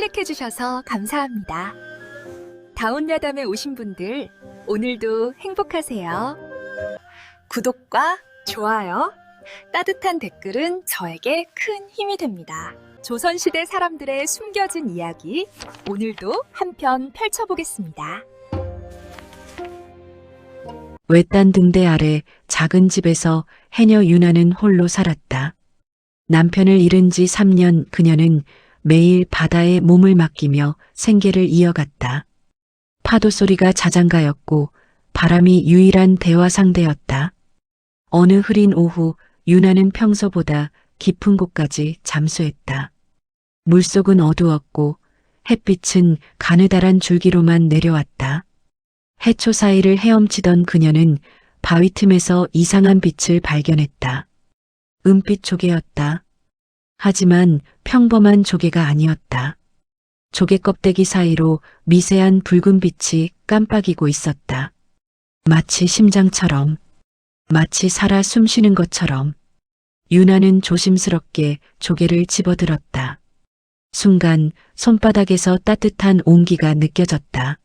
선택해주셔서 감사합니다. 다운야담에 오신 분들, 오늘도 행복하세요. 구독과 좋아요, 따뜻한 댓글은 저에게 큰 힘이 됩니다. 조선시대 사람들의 숨겨진 이야기, 오늘도 한편 펼쳐보겠습니다. 외딴 등대 아래 작은 집에서 해녀 유나는 홀로 살았다. 남편을 잃은 지 3년 그녀는 매일 바다에 몸을 맡기며 생계를 이어갔다. 파도 소리가 자장가였고 바람이 유일한 대화 상대였다. 어느 흐린 오후 유나는 평소보다 깊은 곳까지 잠수했다. 물속은 어두웠고 햇빛은 가느다란 줄기로만 내려왔다. 해초 사이를 헤엄치던 그녀는 바위 틈에서 이상한 빛을 발견했다. 은빛 조개였다. 하지만 평범한 조개가 아니었다. 조개 껍데기 사이로 미세한 붉은 빛이 깜빡이고 있었다. 마치 심장처럼, 마치 살아 숨쉬는 것처럼. 유나는 조심스럽게 조개를 집어들었다. 순간 손바닥에서 따뜻한 온기가 느껴졌다.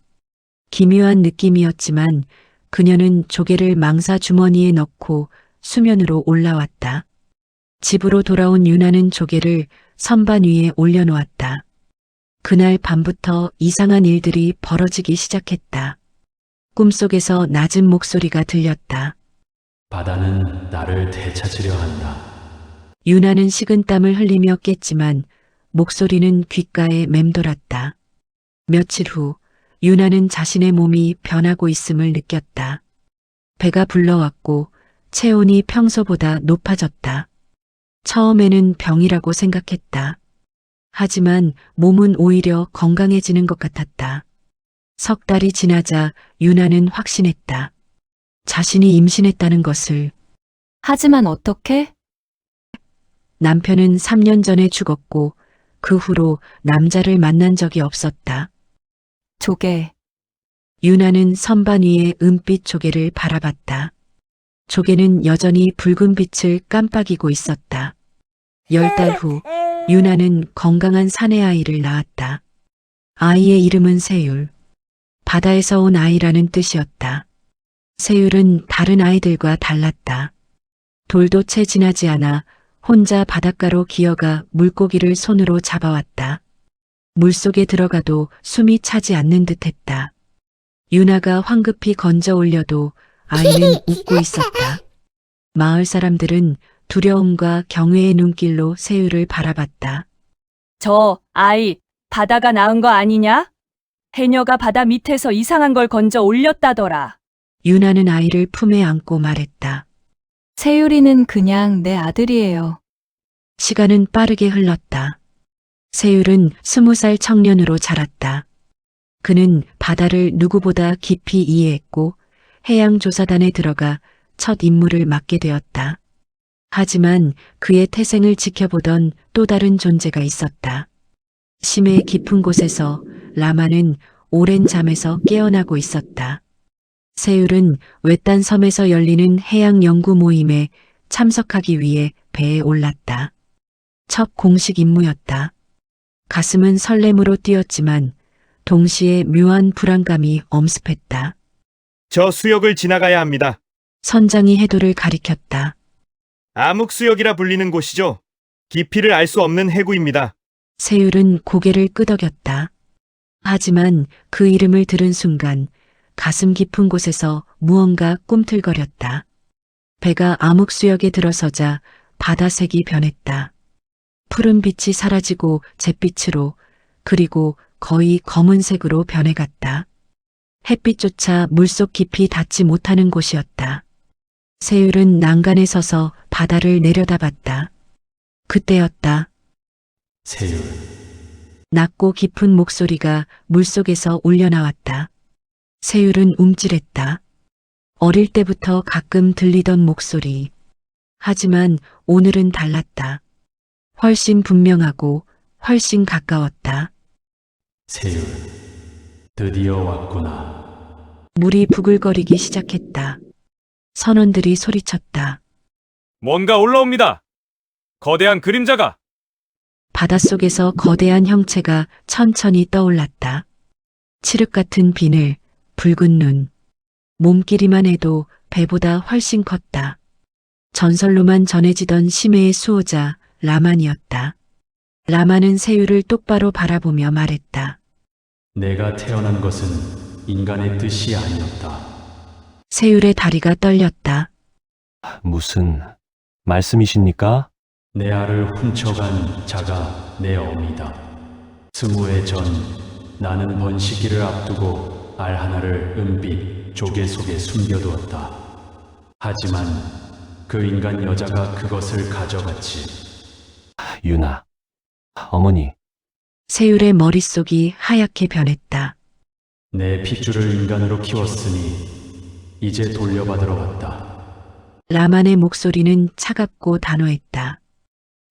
기묘한 느낌이었지만 그녀는 조개를 망사 주머니에 넣고 수면으로 올라왔다. 집으로 돌아온 유나는 조개를 선반 위에 올려놓았다. 그날 밤부터 이상한 일들이 벌어지기 시작했다. 꿈속에서 낮은 목소리가 들렸다. 바다는 나를 되찾으려 한다. 유나는 식은땀을 흘리며 깼지만 목소리는 귓가에 맴돌았다. 며칠 후 유나는 자신의 몸이 변하고 있음을 느꼈다. 배가 불러왔고 체온이 평소보다 높아졌다. 처음에는 병이라고 생각했다. 하지만 몸은 오히려 건강해지는 것 같았다. 석 달이 지나자 유나는 확신했다. 자신이 임신했다는 것을. 하지만 어떻게? 남편은 3년 전에 죽었고 그 후로 남자를 만난 적이 없었다. 조개. 유나는 선반 위에 은빛 조개를 바라봤다. 조개는 여전히 붉은 빛을 깜빡이고 있었다. 10달 후 유나는 건강한 사내 아이를 낳았다. 아이의 이름은 세율. 바다에서 온 아이라는 뜻이었다. 세율은 다른 아이들과 달랐다. 돌도 채 지나지 않아 혼자 바닷가로 기어가 물고기를 손으로 잡아왔다. 물속에 들어가도 숨이 차지 않는 듯했다. 유나가 황급히 건져 올려도 아이는 웃고 있었다. 마을 사람들은 두려움과 경외의 눈길로 세율을 바라봤다. 저 아이 바다가 낳은 거 아니냐? 해녀가 바다 밑에서 이상한 걸 건져 올렸다더라. 유나는 아이를 품에 안고 말했다. 세율이는 그냥 내 아들이에요. 시간은 빠르게 흘렀다. 세율은 20살 청년으로 자랐다. 그는 바다를 누구보다 깊이 이해했고 해양조사단에 들어가 첫 임무를 맡게 되었다. 하지만 그의 태생을 지켜보던 또 다른 존재가 있었다. 심해 깊은 곳에서 라마는 오랜 잠에서 깨어나고 있었다. 세율은 외딴 섬에서 열리는 해양 연구 모임에 참석하기 위해 배에 올랐다. 첫 공식 임무였다. 가슴은 설렘으로 뛰었지만 동시에 묘한 불안감이 엄습했다. 저 수역을 지나가야 합니다. 선장이 해도를 가리켰다. 암흑수역이라 불리는 곳이죠. 깊이를 알 수 없는 해구입니다. 세율은 고개를 끄덕였다. 하지만 그 이름을 들은 순간 가슴 깊은 곳에서 무언가 꿈틀거렸다. 배가 암흑수역에 들어서자 바다색이 변했다. 푸른 빛이 사라지고 잿빛으로, 그리고 거의 검은색으로 변해갔다. 햇빛조차 물속 깊이 닿지 못하는 곳이었다. 세율은 난간에 서서 바다를 내려다봤다. 그때였다. 세율. 낮고 깊은 목소리가 물속에서 울려나왔다. 세율은 움찔했다. 어릴 때부터 가끔 들리던 목소리. 하지만 오늘은 달랐다. 훨씬 분명하고 훨씬 가까웠다. 세율. 드디어 왔구나. 물이 부글거리기 시작했다. 선원들이 소리쳤다. 뭔가 올라옵니다. 거대한 그림자가. 바닷속에서 거대한 형체가 천천히 떠올랐다. 칠흑 같은 비늘, 붉은 눈. 몸길이만 해도 배보다 훨씬 컸다. 전설로만 전해지던 심해의 수호자 라만이었다. 라만은 세유를 똑바로 바라보며 말했다. 내가 태어난 것은 인간의 뜻이 아니었다. 세율의 다리가 떨렸다. 무슨 말씀이십니까? 내 알을 훔쳐간 자가 내 어미다. 20해 전 나는 번식기를 앞두고 알 하나를 은빛 조개 속에 숨겨두었다. 하지만 그 인간 여자가 그것을 가져갔지. 유나, 어머니, 세율의 머릿속이 하얗게 변했다. 내 핏줄을 인간으로 키웠으니 이제 돌려받으러 왔다. 라만의 목소리는 차갑고 단호했다.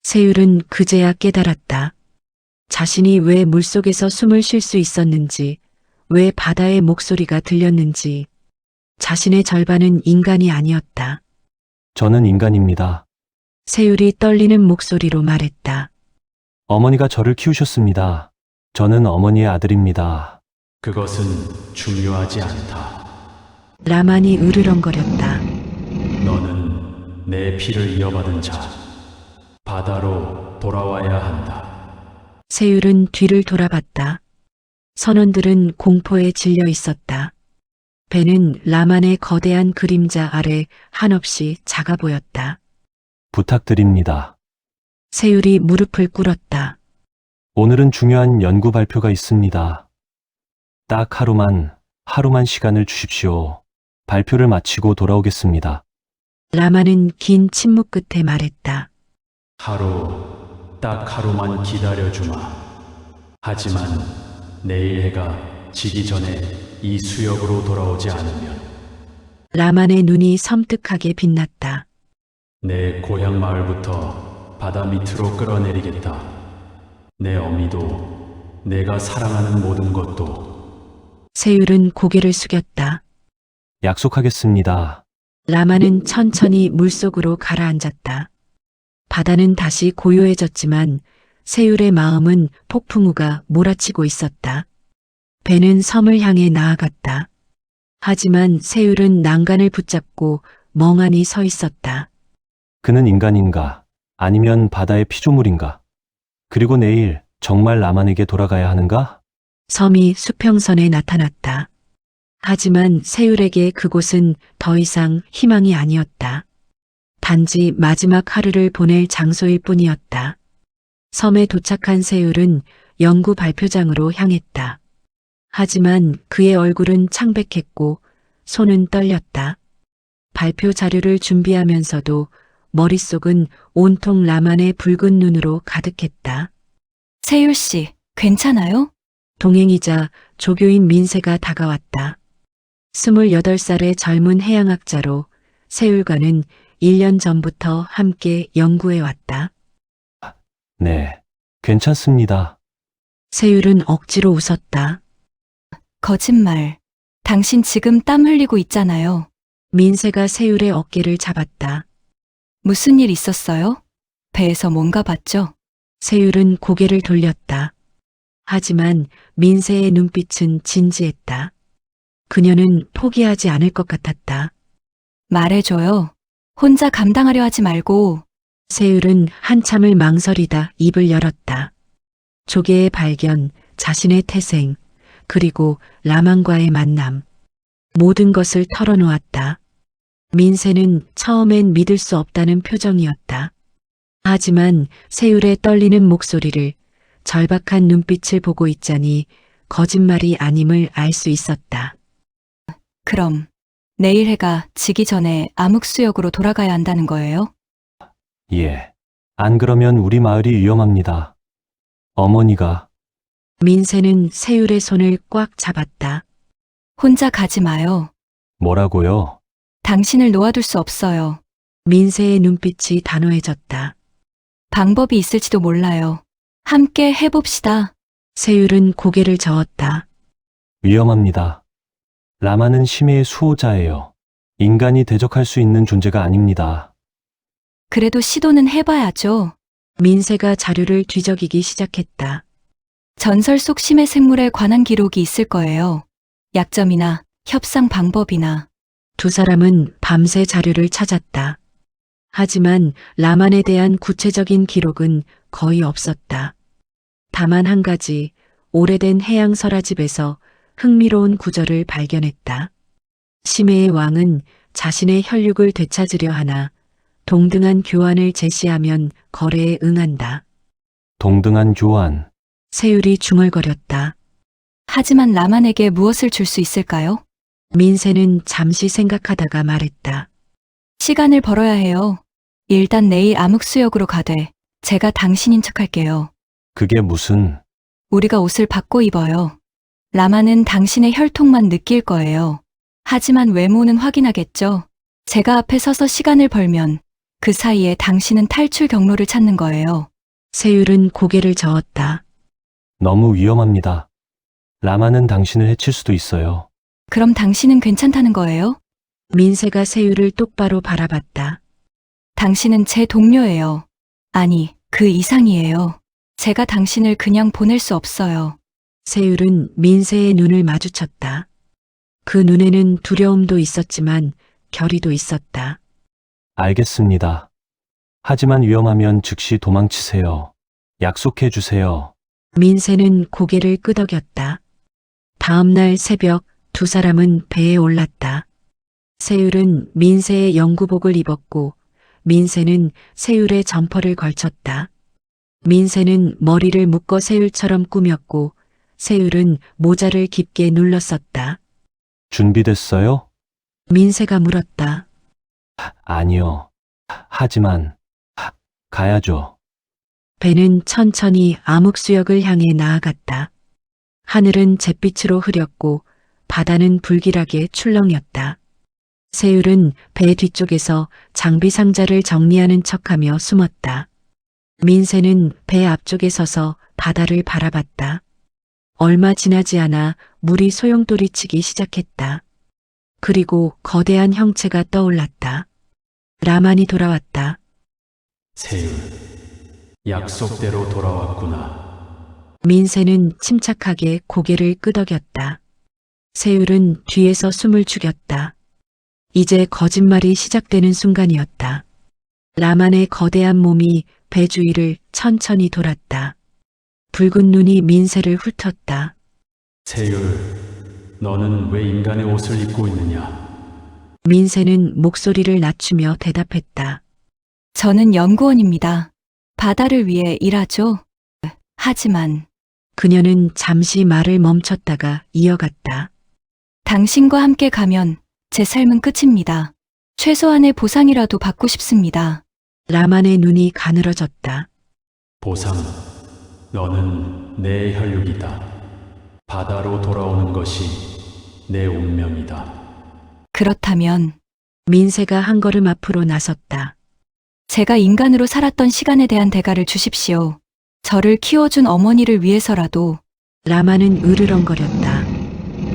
세율은 그제야 깨달았다. 자신이 왜 물속에서 숨을 쉴 수 있었는지, 왜 바다의 목소리가 들렸는지, 자신의 절반은 인간이 아니었다. 저는 인간입니다. 세율이 떨리는 목소리로 말했다. 어머니가 저를 키우셨습니다. 저는 어머니의 아들입니다. 그것은 중요하지 않다. 라만이 으르렁거렸다. 너는 내 피를 이어받은 자. 바다로 돌아와야 한다. 세율은 뒤를 돌아봤다. 선원들은 공포에 질려 있었다. 배는 라만의 거대한 그림자 아래 한없이 작아 보였다. 부탁드립니다. 세율이 무릎을 꿇었다. 오늘은 중요한 연구 발표가 있습니다. 딱 하루만 시간을 주십시오. 발표를 마치고 돌아오겠습니다. 라만은 긴 침묵 끝에 말했다. 딱 하루만 기다려주마. 하지만 내일 해가 지기 전에 이 수역으로 돌아오지 않으면 라만의 눈이 섬뜩하게 빛났다. 내 고향 마을부터 바다 밑으로 끌어내리겠다. 내 어미도 내가 사랑하는 모든 것도. 세율은 고개를 숙였다. 약속하겠습니다. 라만은 천천히 물속으로 가라앉았다. 바다는 다시 고요해졌지만 세율의 마음은 폭풍우가 몰아치고 있었다. 배는 섬을 향해 나아갔다. 하지만 세율은 난간을 붙잡고 멍하니 서 있었다. 그는 인간인가? 아니면 바다의 피조물인가? 그리고 내일 정말 라만에게 돌아가야 하는가? 섬이 수평선에 나타났다. 하지만 세율에게 그곳은 더 이상 희망이 아니었다. 단지 마지막 하루를 보낼 장소일 뿐이었다. 섬에 도착한 세율은 연구 발표장으로 향했다. 하지만 그의 얼굴은 창백했고 손은 떨렸다. 발표 자료를 준비하면서도 머릿속은 온통 라만의 붉은 눈으로 가득했다. 세율 씨, 괜찮아요? 동행이자 조교인 민세가 다가왔다. 28살의 젊은 해양학자로 세율과는 1년 전부터 함께 연구해 왔다. 네, 괜찮습니다. 세율은 억지로 웃었다. 거짓말. 당신 지금 땀 흘리고 있잖아요. 민세가 세율의 어깨를 잡았다. 무슨 일 있었어요? 배에서 뭔가 봤죠? 세율은 고개를 돌렸다. 하지만 민세의 눈빛은 진지했다. 그녀는 포기하지 않을 것 같았다. 말해줘요. 혼자 감당하려 하지 말고. 세율은 한참을 망설이다 입을 열었다. 조개의 발견, 자신의 태생, 그리고 라만과의 만남. 모든 것을 털어놓았다. 민세는 처음엔 믿을 수 없다는 표정이었다. 하지만 세율의 떨리는 목소리를, 절박한 눈빛을 보고 있자니 거짓말이 아님을 알 수 있었다. 그럼 내일 해가 지기 전에 암흑수역으로 돌아가야 한다는 거예요? 예. 안 그러면 우리 마을이 위험합니다. 어머니가 민세는 세율의 손을 꽉 잡았다. 혼자 가지 마요. 뭐라고요? 당신을 놓아둘 수 없어요. 민세의 눈빛이 단호해졌다. 방법이 있을지도 몰라요. 함께 해봅시다. 세율은 고개를 저었다. 위험합니다. 라마는 심해의 수호자예요. 인간이 대적할 수 있는 존재가 아닙니다. 그래도 시도는 해봐야죠. 민세가 자료를 뒤적이기 시작했다. 전설 속 심해 생물에 관한 기록이 있을 거예요. 약점이나 협상 방법이나. 두 사람은 밤새 자료를 찾았다. 하지만 라만에 대한 구체적인 기록은 거의 없었다. 다만 한 가지, 오래된 해양 설화집에서 흥미로운 구절을 발견했다. 심해의 왕은 자신의 혈육을 되찾으려 하나 동등한 교환을 제시하면 거래에 응한다. 동등한 교환. 세율이 중얼거렸다. 하지만 라만에게 무엇을 줄 수 있을까요? 민세는 잠시 생각하다가 말했다. 시간을 벌어야 해요. 일단 내일 암흑수역으로 가되 제가 당신인 척할게요. 그게 무슨... 우리가 옷을 바꿔 입어요. 라마는 당신의 혈통만 느낄 거예요. 하지만 외모는 확인하겠죠. 제가 앞에 서서 시간을 벌면 그 사이에 당신은 탈출 경로를 찾는 거예요. 세율은 고개를 저었다. 너무 위험합니다. 라마는 당신을 해칠 수도 있어요. 그럼 당신은 괜찮다는 거예요? 민세가 세율을 똑바로 바라봤다. 당신은 제 동료예요. 아니, 그 이상이에요. 제가 당신을 그냥 보낼 수 없어요. 세율은 민세의 눈을 마주쳤다. 그 눈에는 두려움도 있었지만 결의도 있었다. 알겠습니다. 하지만 위험하면 즉시 도망치세요. 약속해 주세요. 민세는 고개를 끄덕였다. 다음 날 새벽 두 사람은 배에 올랐다. 세율은 민세의 영구복을 입었고 민세는 세율의 점퍼를 걸쳤다. 민세는 머리를 묶어 세율처럼 꾸몄고 세율은 모자를 깊게 눌렀었다. 준비됐어요? 민세가 물었다. 아니요. 하지만 가야죠. 배는 천천히 암흑수역을 향해 나아갔다. 하늘은 잿빛으로 흐렸고 바다는 불길하게 출렁였다. 세율은 배 뒤쪽에서 장비 상자를 정리하는 척하며 숨었다. 민세는 배 앞쪽에 서서 바다를 바라봤다. 얼마 지나지 않아 물이 소용돌이치기 시작했다. 그리고 거대한 형체가 떠올랐다. 라만이 돌아왔다. 세율, 약속대로 돌아왔구나. 민세는 침착하게 고개를 끄덕였다. 세율은 뒤에서 숨을 죽였다. 이제 거짓말이 시작되는 순간이었다. 라만의 거대한 몸이 배 주위를 천천히 돌았다. 붉은 눈이 민세를 훑었다. 세율, 너는 왜 인간의 옷을 입고 있느냐? 민세는 목소리를 낮추며 대답했다. 저는 연구원입니다. 바다를 위해 일하죠. 하지만 그녀는 잠시 말을 멈췄다가 이어갔다. 당신과 함께 가면 제 삶은 끝입니다. 최소한의 보상이라도 받고 싶습니다. 라만의 눈이 가늘어졌다. 보상, 너는 내 혈육이다. 바다로 돌아오는 것이 내 운명이다. 그렇다면 민세가 한 걸음 앞으로 나섰다. 제가 인간으로 살았던 시간에 대한 대가를 주십시오. 저를 키워준 어머니를 위해서라도. 라마는 으르렁거렸다.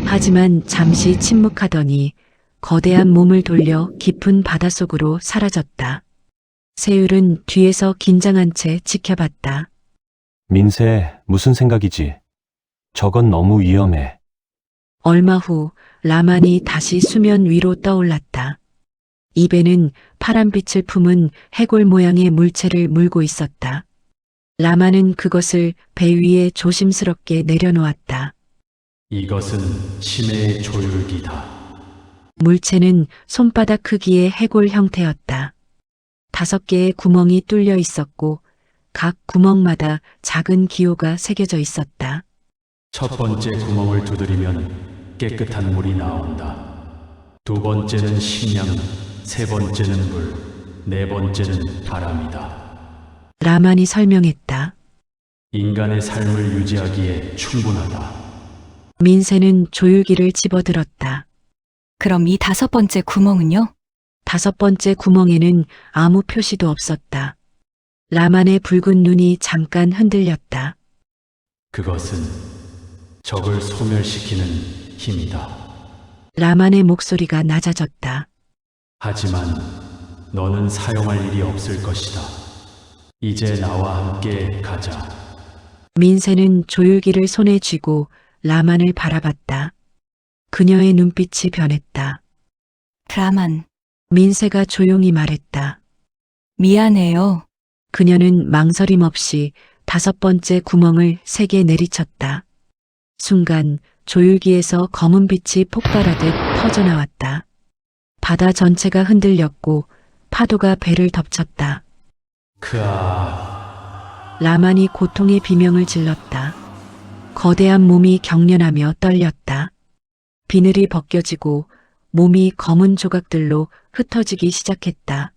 하지만 잠시 침묵하더니 거대한 몸을 돌려 깊은 바닷속으로 사라졌다. 세율은 뒤에서 긴장한 채 지켜봤다. 민세, 무슨 생각이지? 저건 너무 위험해. 얼마 후 라만이 다시 수면 위로 떠올랐다. 입에는 파란빛을 품은 해골 모양의 물체를 물고 있었다. 라만은 그것을 배 위에 조심스럽게 내려놓았다. 이것은 심해의 조율기다. 물체는 손바닥 크기의 해골 형태였다. 5개의 구멍이 뚫려 있었고 각 구멍마다 작은 기호가 새겨져 있었다. 첫 번째 구멍을 두드리면 깨끗한 물이 나온다. 두 번째는 식량, 세 번째는 물, 네 번째는 바람이다. 라만이 설명했다. 인간의 삶을 유지하기에 충분하다. 민세는 조율기를 집어들었다. 그럼 이 5번째 구멍은요? 5번째 구멍에는 아무 표시도 없었다. 라만의 붉은 눈이 잠깐 흔들렸다. 그것은 적을 소멸시키는 힘이다. 라만의 목소리가 낮아졌다. 하지만 너는 사용할 일이 없을 것이다. 이제 나와 함께 가자. 민세는 조율기를 손에 쥐고 라만을 바라봤다. 그녀의 눈빛이 변했다. 라만, 민세가 조용히 말했다. 미안해요. 그녀는 망설임 없이 5번째 구멍을 3개 내리쳤다. 순간 조율기에서 검은 빛이 폭발하듯 터져나왔다. 바다 전체가 흔들렸고 파도가 배를 덮쳤다. 크아, 라만이 고통의 비명을 질렀다. 거대한 몸이 경련하며 떨렸다. 비늘이 벗겨지고 몸이 검은 조각들로 흩어지기 시작했다.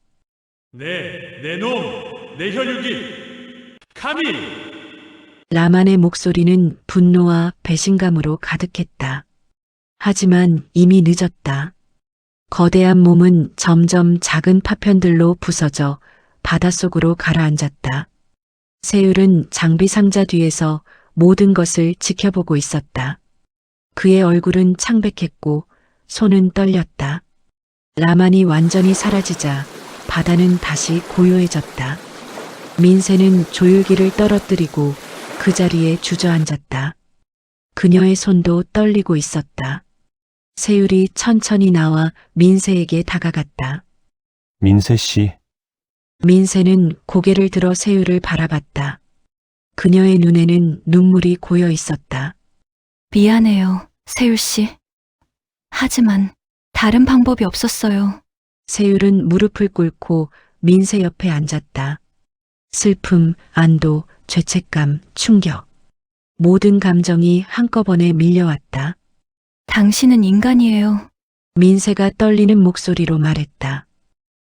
내 놈, 내 혈육이, 카미! 라만의 목소리는 분노와 배신감으로 가득했다. 하지만 이미 늦었다. 거대한 몸은 점점 작은 파편들로 부서져 바닷속으로 가라앉았다. 세율은 장비 상자 뒤에서 모든 것을 지켜보고 있었다. 그의 얼굴은 창백했고 손은 떨렸다. 라만이 완전히 사라지자 바다는 다시 고요해졌다. 민세는 조율기를 떨어뜨리고 그 자리에 주저앉았다. 그녀의 손도 떨리고 있었다. 세율이 천천히 나와 민세에게 다가갔다. 민세 씨, 민세는 고개를 들어 세율을 바라봤다. 그녀의 눈에는 눈물이 고여 있었다. 미안해요, 세율 씨. 하지만 다른 방법이 없었어요. 세율은 무릎을 꿇고 민세 옆에 앉았다. 슬픔, 안도, 죄책감, 충격. 모든 감정이 한꺼번에 밀려왔다. 당신은 인간이에요. 민세가 떨리는 목소리로 말했다.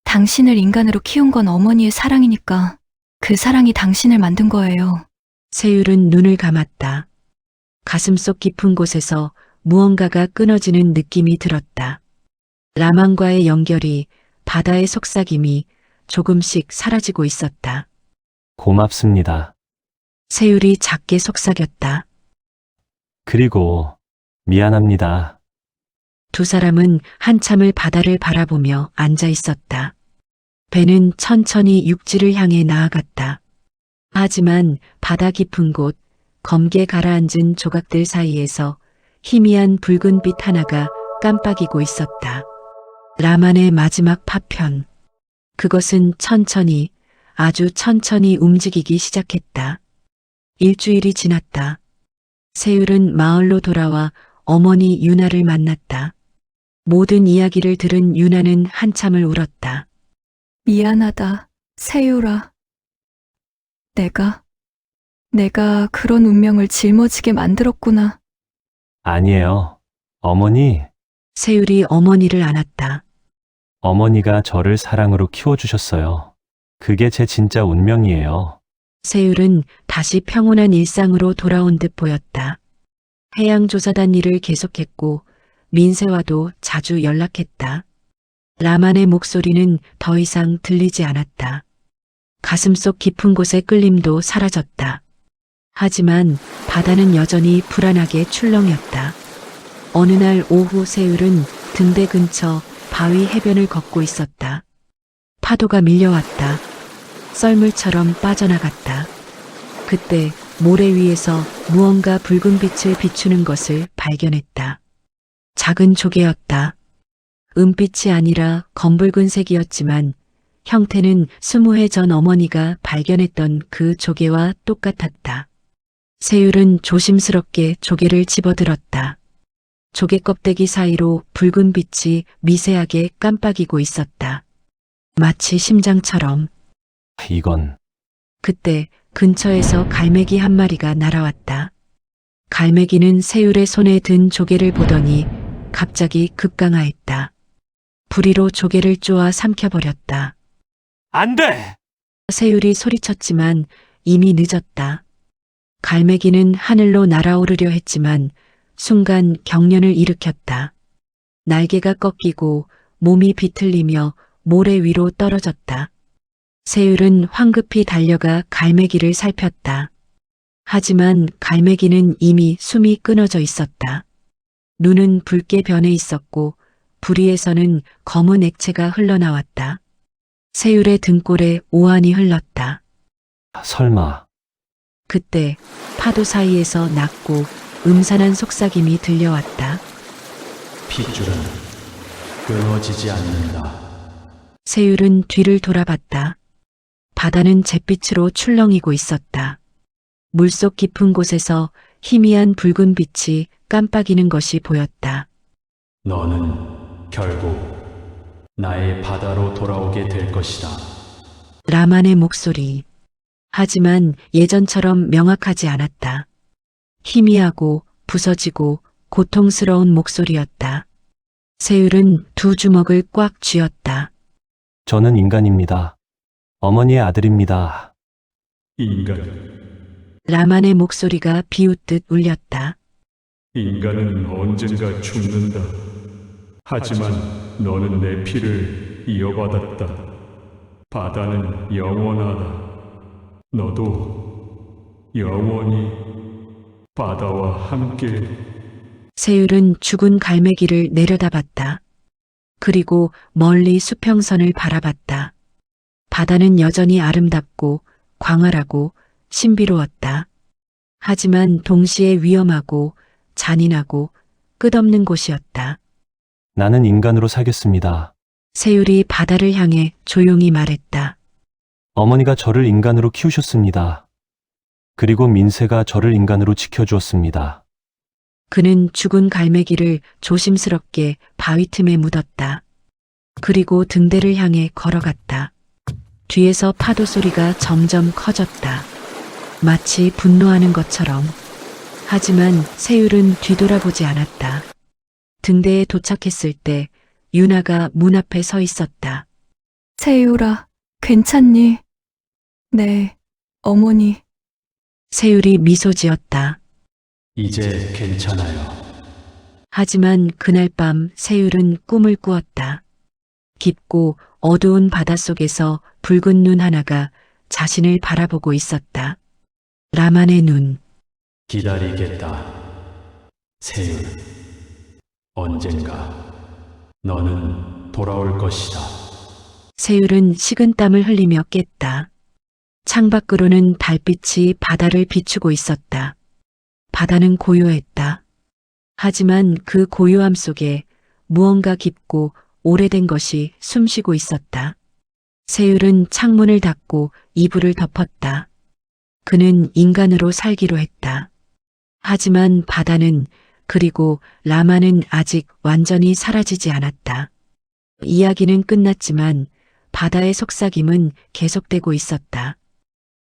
당신을 인간으로 키운 건 어머니의 사랑이니까 그 사랑이 당신을 만든 거예요. 세율은 눈을 감았다. 가슴속 깊은 곳에서 무언가가 끊어지는 느낌이 들었다. 라만과의 연결이, 바다의 속삭임이 조금씩 사라지고 있었다. 고맙습니다. 세율이 작게 속삭였다. 그리고 미안합니다. 두 사람은 한참을 바다를 바라보며 앉아 있었다. 배는 천천히 육지를 향해 나아갔다. 하지만 바다 깊은 곳, 검게 가라앉은 조각들 사이에서 희미한 붉은빛 하나가 깜빡이고 있었다. 라만의 마지막 파편. 그것은 천천히, 아주 천천히 움직이기 시작했다. 일주일이 지났다. 세율은 마을로 돌아와 어머니 유나를 만났다. 모든 이야기를 들은 유나는 한참을 울었다. 미안하다, 세율아. 내가 그런 운명을 짊어지게 만들었구나. 아니에요. 어머니, 세율이 어머니를 안았다. 어머니가 저를 사랑으로 키워주셨어요. 그게 제 진짜 운명이에요. 세율은 다시 평온한 일상으로 돌아온 듯 보였다. 해양조사단 일을 계속했고 민세와도 자주 연락했다. 라만의 목소리는 더 이상 들리지 않았다. 가슴속 깊은 곳의 끌림도 사라졌다. 하지만 바다는 여전히 불안하게 출렁였다. 어느 날 오후 세율은 등대 근처 바위 해변을 걷고 있었다. 파도가 밀려왔다. 썰물처럼 빠져나갔다. 그때 모래 위에서 무언가 붉은 빛을 비추는 것을 발견했다. 작은 조개였다. 은빛이 아니라 검붉은 색이었지만 형태는 20해 전 어머니가 발견했던 그 조개와 똑같았다. 세율은 조심스럽게 조개를 집어들었다. 조개 껍데기 사이로 붉은 빛이 미세하게 깜빡이고 있었다. 마치 심장처럼. 이건 그때 근처에서 갈매기 한 마리가 날아왔다. 갈매기는 세율의 손에 든 조개를 보더니 갑자기 급강하했다. 부리로 조개를 쪼아 삼켜버렸다. 안 돼! 세율이 소리쳤지만 이미 늦었다. 갈매기는 하늘로 날아오르려 했지만 순간 경련을 일으켰다. 날개가 꺾이고 몸이 비틀리며 모래 위로 떨어졌다. 세율은 황급히 달려가 갈매기를 살폈다. 하지만 갈매기는 이미 숨이 끊어져 있었다. 눈은 붉게 변해 있었고 부리에서는 검은 액체가 흘러나왔다. 세율의 등골에 오한이 흘렀다. 설마. 그때 파도 사이에서 낮고 음산한 속삭임이 들려왔다. 핏줄은 끊어지지 않는다. 세율은 뒤를 돌아봤다. 바다는 잿빛으로 출렁이고 있었다. 물속 깊은 곳에서 희미한 붉은 빛이 깜빡이는 것이 보였다. 너는 결국 나의 바다로 돌아오게 될 것이다. 라만의 목소리. 하지만 예전처럼 명확하지 않았다. 희미하고 부서지고 고통스러운 목소리였다. 세율은 두 주먹을 꽉 쥐었다. 저는 인간입니다. 어머니의 아들입니다. 인간, 라만의 목소리가 비웃듯 울렸다. 인간은 언젠가 죽는다. 하지만 너는 내 피를 이어받았다. 바다는 영원하다. 너도 영원히 바다와 함께. 세율은 죽은 갈매기를 내려다봤다. 그리고 멀리 수평선을 바라봤다. 바다는 여전히 아름답고 광활하고 신비로웠다. 하지만 동시에 위험하고 잔인하고 끝없는 곳이었다. 나는 인간으로 살겠습니다. 세율이 바다를 향해 조용히 말했다. 어머니가 저를 인간으로 키우셨습니다. 그리고 민세가 저를 인간으로 지켜주었습니다. 그는 죽은 갈매기를 조심스럽게 바위 틈에 묻었다. 그리고 등대를 향해 걸어갔다. 뒤에서 파도 소리가 점점 커졌다. 마치 분노하는 것처럼. 하지만 세율은 뒤돌아보지 않았다. 등대에 도착했을 때 유나가 문 앞에 서 있었다. 세율아, 괜찮니? 네, 어머니. 세율이 미소 지었다. 이제 괜찮아요. 하지만 그날 밤 세율은 꿈을 꾸었다. 깊고 어두운 바닷속에서 붉은 눈 하나가 자신을 바라보고 있었다. 라만의 눈. 기다리겠다. 세율, 언젠가 너는 돌아올 것이다. 세율은 식은땀을 흘리며 깼다. 창밖으로는 달빛이 바다를 비추고 있었다. 바다는 고요했다. 하지만 그 고요함 속에 무언가 깊고 오래된 것이 숨쉬고 있었다. 세율은 창문을 닫고 이불을 덮었다. 그는 인간으로 살기로 했다. 하지만 바다는 그리고 라마는 아직 완전히 사라지지 않았다. 이야기는 끝났지만 바다의 속삭임은 계속되고 있었다.